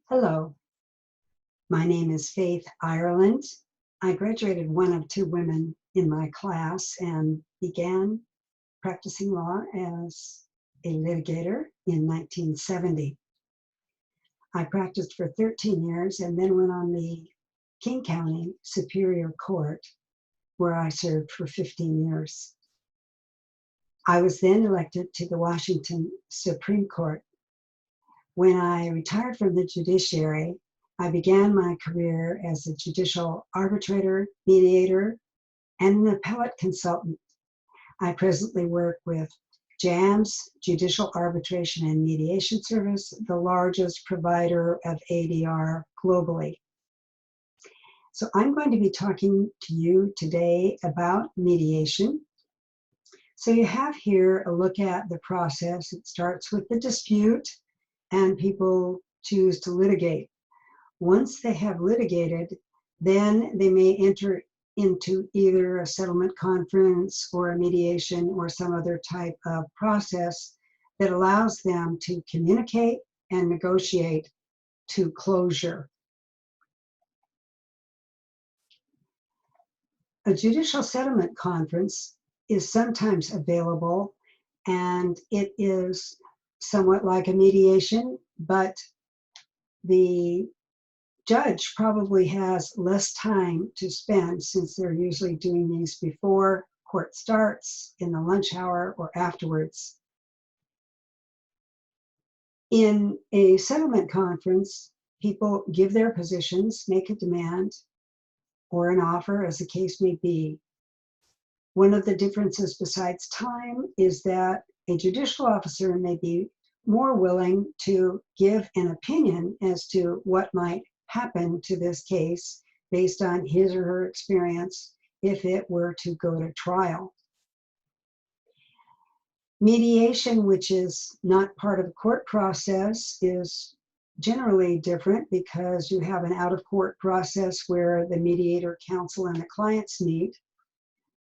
Hello, my name is Faith Ireland. I graduated one of two women in my class and began practicing law as a litigator in 1970. I practiced for 13 years and then went on the King County Superior Court, where I served for 15 years. I was then elected to the Washington Supreme Court. When I retired from the judiciary, I began my career as a judicial arbitrator, mediator, and an appellate consultant. I presently work with JAMS, Judicial Arbitration and Mediation Service, the largest provider of ADR globally. So I'm going to be talking to you today about mediation. So you have here a look at the process. It starts with the dispute, and people choose to litigate. Once they have litigated, then they may enter into either a settlement conference or a mediation or some other type of process that allows them to communicate and negotiate to closure. A judicial settlement conference is sometimes available, and it is somewhat like a mediation, but the judge probably has less time to spend since they're usually doing these before court starts, in the lunch hour, or afterwards. In a settlement conference, people give their positions, make a demand, or an offer, as the case may be. One of the differences besides time is that a judicial officer may be more willing to give an opinion as to what might happen to this case based on his or her experience if it were to go to trial. Mediation, which is not part of the court process, is generally different because you have an out-of-court process where the mediator, counsel, and the clients meet.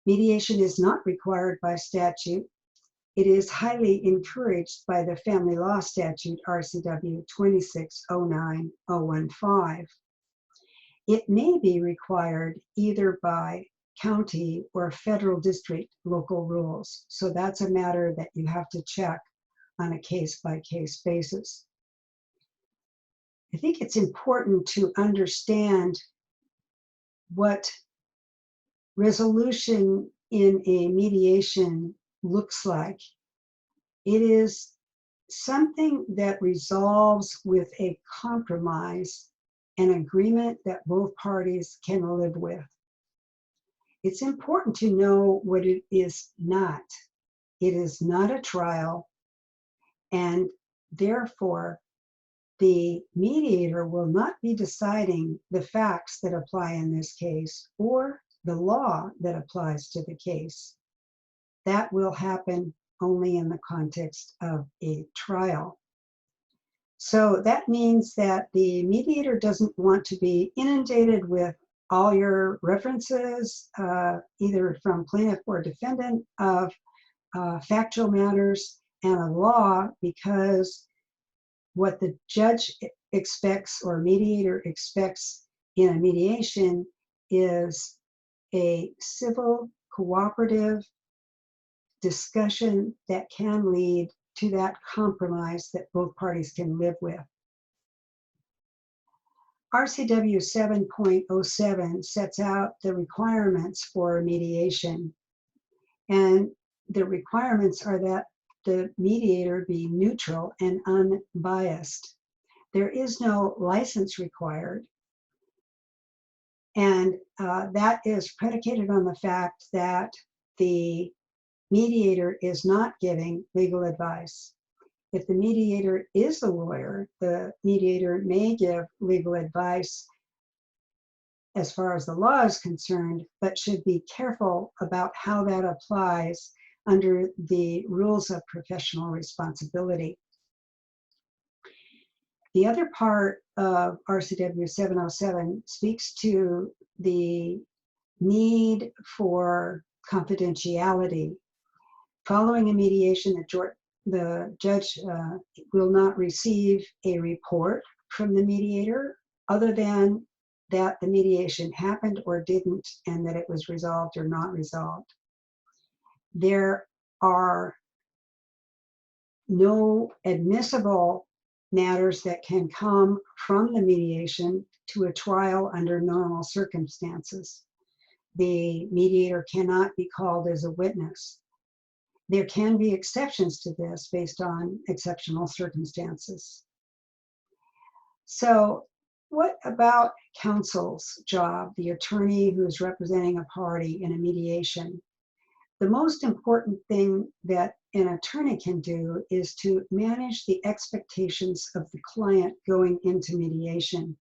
Mediation is not required by statute. It is highly encouraged by the Family Law Statute, RCW 2609015. It may be required either by county or federal district local rules. So that's a matter that you have to check on a case-by-case basis. I think it's important to understand what resolution in a mediation looks like. It is something that resolves with a compromise, an agreement that both parties can live with. It's important to know what it is not. It is not a trial, and therefore the mediator will not be deciding the facts that apply in this case or the law that applies to the case. That will happen only in the context of a trial. So that means that the mediator doesn't want to be inundated with all your references, either from plaintiff or defendant, of factual matters and of law, because what the judge expects or mediator expects in a mediation is a civil, cooperative discussion that can lead to that compromise that both parties can live with. RCW 7.07 sets out the requirements for mediation, and the requirements are that the mediator be neutral and unbiased. There is no license required, and that is predicated on the fact that the mediator is not giving legal advice. If the mediator is a lawyer, the mediator may give legal advice as far as the law is concerned, but should be careful about how that applies under the rules of professional responsibility. The other part of RCW 707 speaks to the need for confidentiality. Following a mediation, the the judge will not receive a report from the mediator other than that the mediation happened or didn't, and that it was resolved or not resolved. There are no admissible matters that can come from the mediation to a trial under normal circumstances. The mediator cannot be called as a witness. There can be exceptions to this based on exceptional circumstances. So what about counsel's job, the attorney who is representing a party in a mediation? The most important thing that an attorney can do is to manage the expectations of the client going into mediation.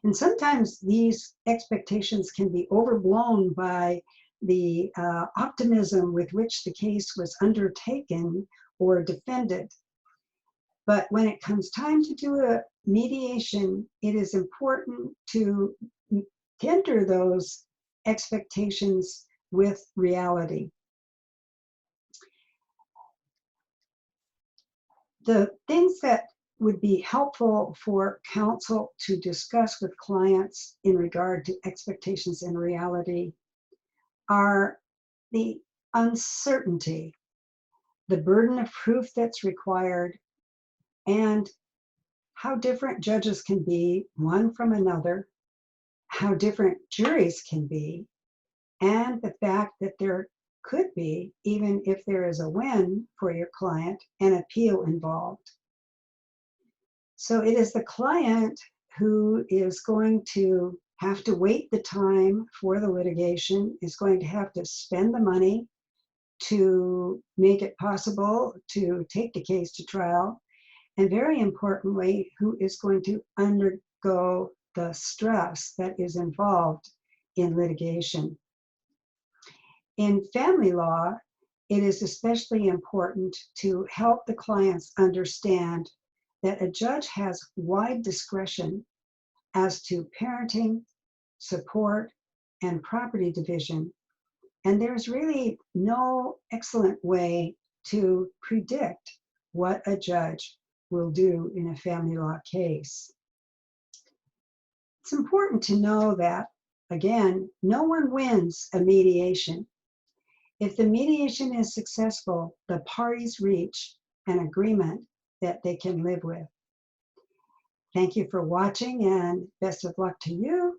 And sometimes these expectations can be overblown by the optimism with which the case was undertaken or defended. But when it comes time to do a mediation, it is important to tender those expectations with reality. The things that would be helpful for counsel to discuss with clients in regard to expectations and reality are the uncertainty, the burden of proof that's required, and how different judges can be one from another, how different juries can be, and the fact that there could be, even if there is a win for your client, an appeal involved. So it is the client who is going to have to wait the time for the litigation, is going to have to spend the money to make it possible to take the case to trial, and very importantly, who is going to undergo the stress that is involved in litigation. In family law, it is especially important to help the clients understand that a judge has wide discretion as to parenting, support, and property division. And there's really no excellent way to predict what a judge will do in a family law case. It's important to know that, again, no one wins a mediation. If the mediation is successful, the parties reach an agreement that they can live with. Thank you for watching, and best of luck to you.